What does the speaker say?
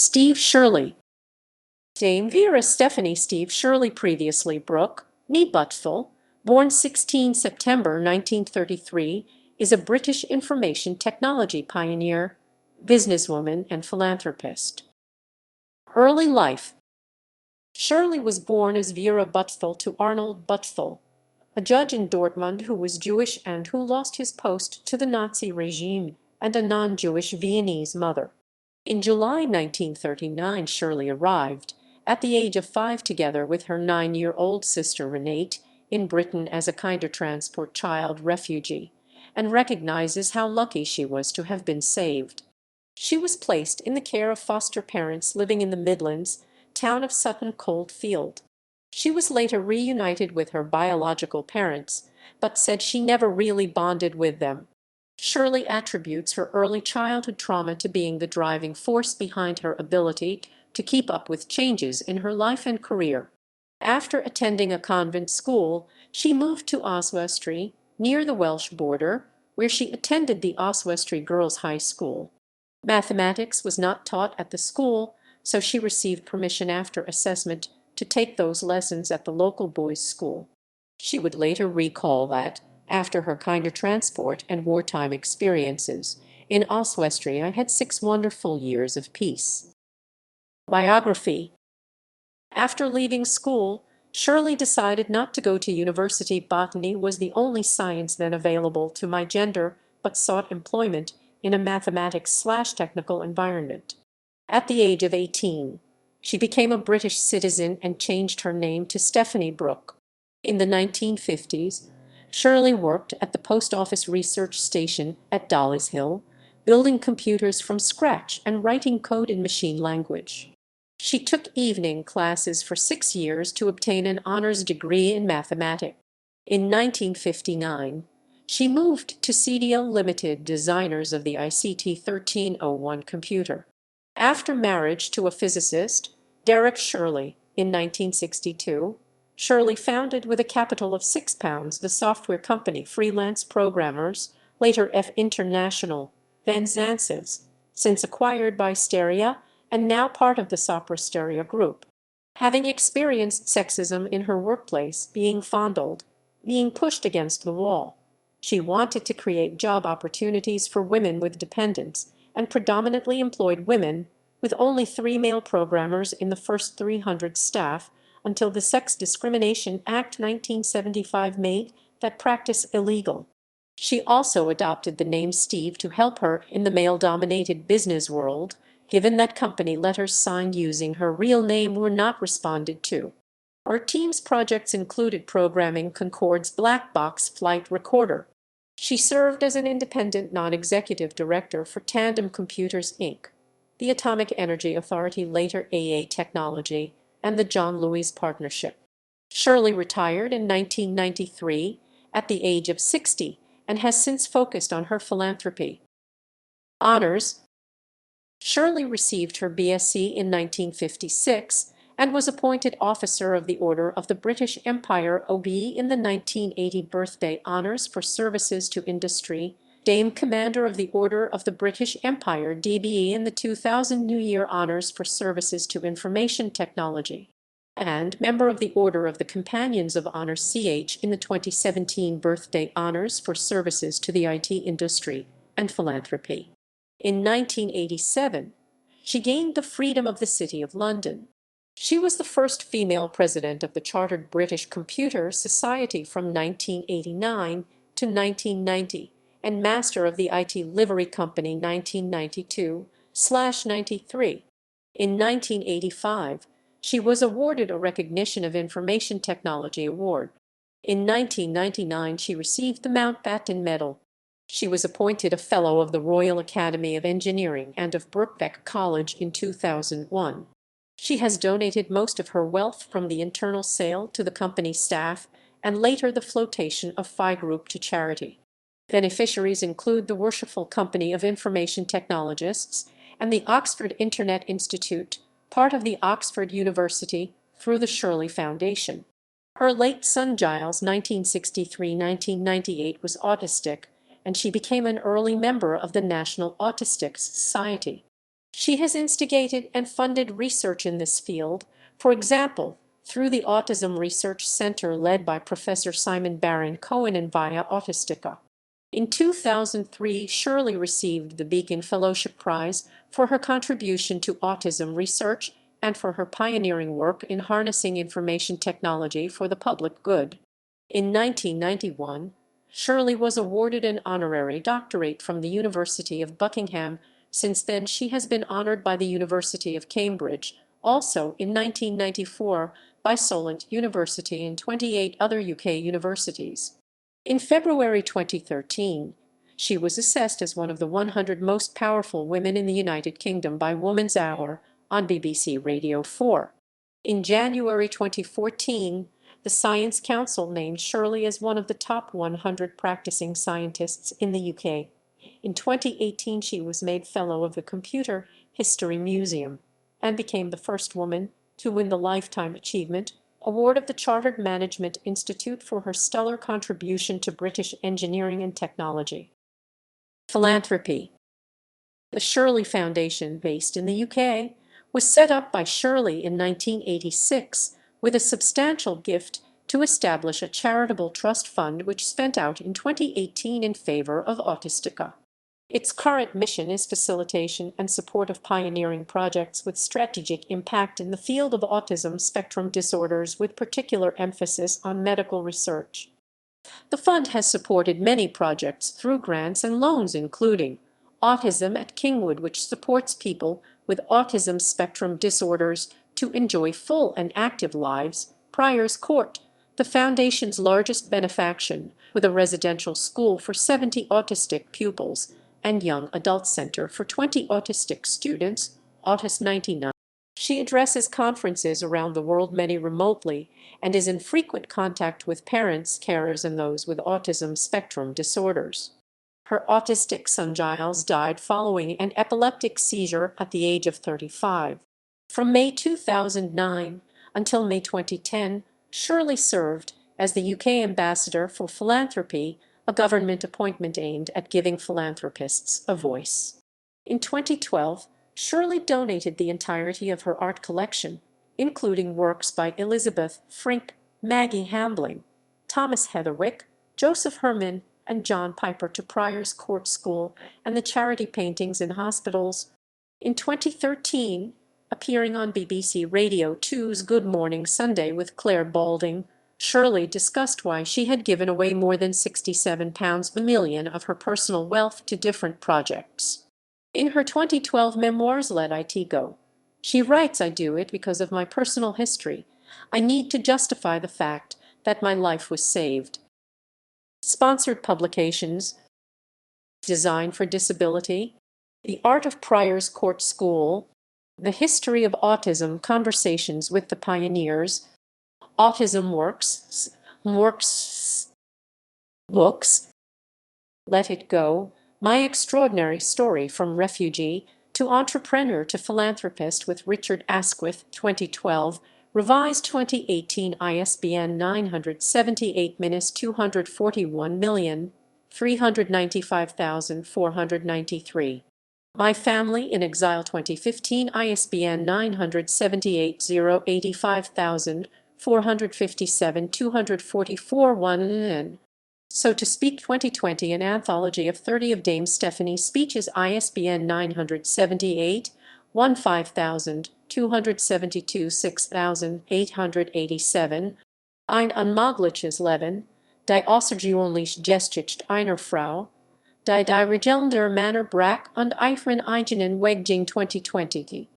Steve Shirley. Dame Vera Stephanie Steve Shirley, previously Brook, née Buchthal, born 16 September 1933, is a British information technology pioneer, businesswoman, and philanthropist. Early life. Shirley was born as Vera Buchthal to Arnold Buchthal, a judge in Dortmund who was Jewish and who lost his post to the Nazi regime, and a non-Jewish Viennese mother. In July 1939, Shirley arrived, at the age of 5, together with her 9-year-old sister Renate, in Britain as a kindertransport child refugee, and recognizes how lucky she was to have been saved. She was placed in the care of foster parents living in the Midlands, town of Sutton Coldfield. She was later reunited with her biological parents, but said she never really bonded with them. Shirley attributes her early childhood trauma to being the driving force behind her ability to keep up with changes in her life and career. After attending a convent school, she moved to Oswestry, near the Welsh border, where she attended the Oswestry Girls' High School. Mathematics was not taught at the school, so she received permission after assessment to take those lessons at the local boys' school. She would later recall that, after her kindertransport and wartime experiences in Oswestry, I had 6 wonderful years of peace. Biography. After leaving school, Shirley decided not to go to university. Botany was the only science then available to my gender, but sought employment in a mathematics/technical environment. At the age of 18, she became a British citizen and changed her name to Stephanie Brook. In the 1950s, Shirley worked at the Post Office Research Station at Dollis Hill, building computers from scratch and writing code in machine language. She took evening classes for 6 years to obtain an honors degree in mathematics. In 1959, she moved to CDL Limited, designers of the ICT 1301 computer. After marriage to a physicist, Derek Shirley, in 1962, Shirley founded with a capital of £6 the software company Freelance Programmers, later F International, then Xansives, since acquired by Steria, and now part of the Sopra Steria Group. Having experienced sexism in her workplace, being fondled, being pushed against the wall, she wanted to create job opportunities for women with dependents, and predominantly employed women, with only 3 male programmers in the first 300 staff, until the Sex Discrimination Act 1975 made that practice illegal. She also adopted the name Steve to help her in the male-dominated business world, given that company letters signed using her real name were not responded to. Her team's projects included programming Concorde's black box flight recorder. She served as an independent non-executive director for Tandem Computers, Inc., the Atomic Energy Authority, later AA Technology, and the John Lewis Partnership. Shirley retired in 1993 at the age of 60 and has since focused on her philanthropy. Honors. Shirley received her BSc in 1956 and was appointed Officer of the Order of the British Empire (OBE) in the 1980 Birthday Honours for Services to Industry, Dame Commander of the Order of the British Empire (DBE) in the 2000 New Year Honours for Services to Information Technology, and Member of the Order of the Companions of Honour (CH) in the 2017 Birthday Honours for Services to the IT Industry and Philanthropy. In 1987, she gained the freedom of the City of London. She was the first female president of the Chartered British Computer Society from 1989 to 1990, and Master of the IT Livery Company 1992/93. In 1985, she was awarded a Recognition of Information Technology Award. In 1999, she received the Mountbatten Medal. She was appointed a Fellow of the Royal Academy of Engineering and of Birkbeck College in 2001. She has donated most of her wealth from the internal sale to the company staff and later the flotation of Phi Group to charity. Beneficiaries include the Worshipful Company of Information Technologists and the Oxford Internet Institute, part of the Oxford University, through the Shirley Foundation. Her late son Giles, 1963-1998, was autistic, and she became an early member of the National Autistic Society. She has instigated and funded research in this field, for example, through the Autism Research Center led by Professor Simon Baron-Cohen and Via Autistica. In 2003, Shirley received the Beacon Fellowship Prize for her contribution to autism research and for her pioneering work in harnessing information technology for the public good. In 1991, Shirley was awarded an honorary doctorate from the University of Buckingham. Since then, she has been honored by the University of Cambridge, also in 1994 by Solent University and 28 other UK universities. In February 2013, she was assessed as one of the 100 most powerful women in the United Kingdom by Woman's Hour on BBC Radio 4. In January 2014, the Science Council named Shirley as one of the top 100 practicing scientists in the UK. In 2018, she was made Fellow of the Computer History Museum and became the first woman to win the Lifetime Achievement Award of the Chartered Management Institute for her stellar contribution to British engineering and technology. Philanthropy. The Shirley Foundation, based in the UK, was set up by Shirley in 1986 with a substantial gift to establish a charitable trust fund which spent out in 2018 in favor of Autistica. Its current mission is facilitation and support of pioneering projects with strategic impact in the field of autism spectrum disorders, with particular emphasis on medical research. The fund has supported many projects through grants and loans, including Autism at Kingwood, which supports people with autism spectrum disorders to enjoy full and active lives, Prior's Court, the Foundation's largest benefaction, with a residential school for 70 autistic pupils, and Young Adult Center for 20 autistic students, Autis 99. She addresses conferences around the world, many remotely, and is in frequent contact with parents, carers, and those with autism spectrum disorders. Her autistic son Giles died following an epileptic seizure at the age of 35. From May 2009 until May 2010, Shirley served as the UK Ambassador for Philanthropy, a government appointment aimed at giving philanthropists a voice. In 2012, Shirley donated the entirety of her art collection, including works by Elizabeth Frink, Maggie Hambling, Thomas Heatherwick, Joseph Herman, and John Piper, to Prior's Court School and the charity Paintings in Hospitals. In 2013, appearing on BBC Radio 2's Good Morning Sunday with Claire Balding, Shirley discussed why she had given away more than £67 million of her personal wealth to different projects. In her 2012 memoirs Let It Go, she writes, "I do it because of my personal history. I need to justify the fact that my life was saved." Sponsored publications. Design for Disability, The Art of Prior's Court School, The History of Autism, Conversations with the Pioneers, Autism Works, Books, Let It Go, My Extraordinary Story from Refugee to Entrepreneur to Philanthropist with Richard Asquith, 2012, revised 2018, ISBN 978-241,395,493. My Family in Exile, 2015, ISBN 978-085,457-244-1. So to Speak 2020, an anthology of 30 of Dame Stephanie's speeches, ISBN 978-1272-6887. Ein unmögliches Leben, die außergewöhnlich Geschichte einer Frau, die Regeln der Männer brach und ihren eigenen Weg ging, 2020.